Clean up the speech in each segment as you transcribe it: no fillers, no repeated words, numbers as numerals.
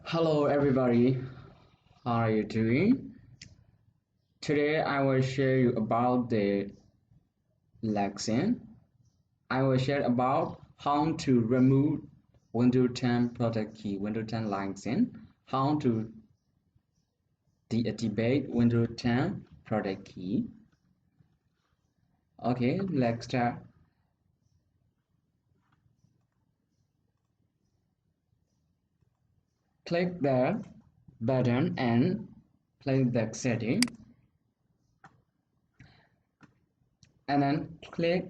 Hello everybody, how are you doing? Today I will share you about the lesson. I will share about how to remove Windows 10 product key, Windows 10 lesson, how to deactivate Windows 10 product key. Okay, let's start. Click the button and click the setting, and then click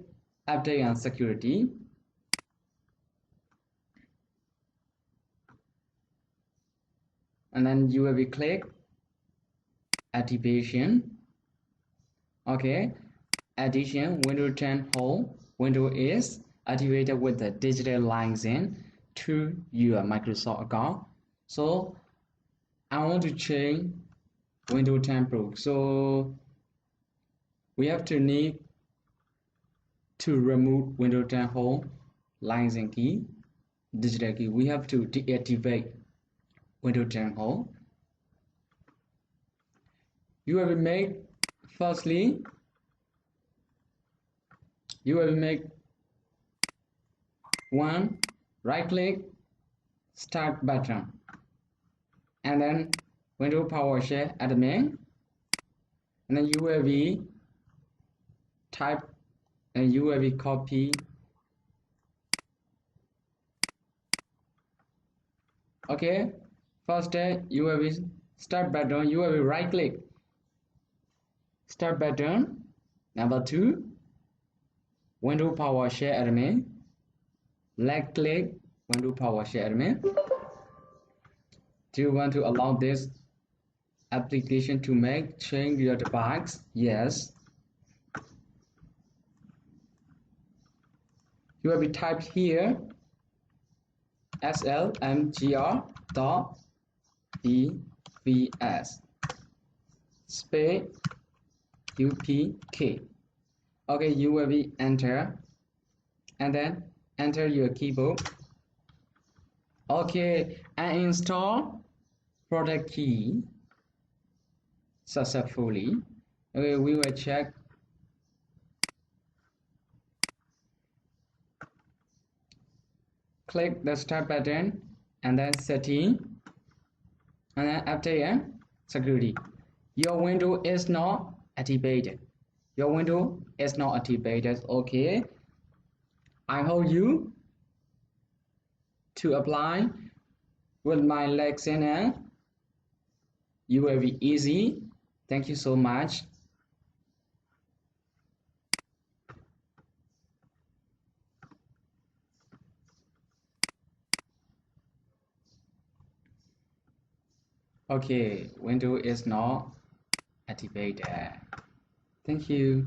update and security. And then you will be click activation. Okay, addition Windows 10 whole window is activated with the digital license to your Microsoft account. So I want to change Windows 10 Pro. So we have to need to remove Windows 10 whole license key, digital key. We have to deactivate Windows 10 whole. You will make firstly. You will make one right click start button, and then Windows PowerShell admin, and then you will be type and you will be copy. Okay, first you will be start button, you will be right click start button. Number 2, Windows PowerShell admin, left click Windows PowerShell admin. Do you want to allow this application to make change your device? Yes. You will be typed here slmgr.evs space UPK. Okay, you will be enter, and then enter your keyboard. Okay, and install product key successfully. Okay, we will check. Click the start button and then setting, and then update and security. Your window is not activated. Your window is not activated. Okay, I hope you to apply with my lesson and you will be easy. Thank you so much. Okay, window is not activated. Thank you.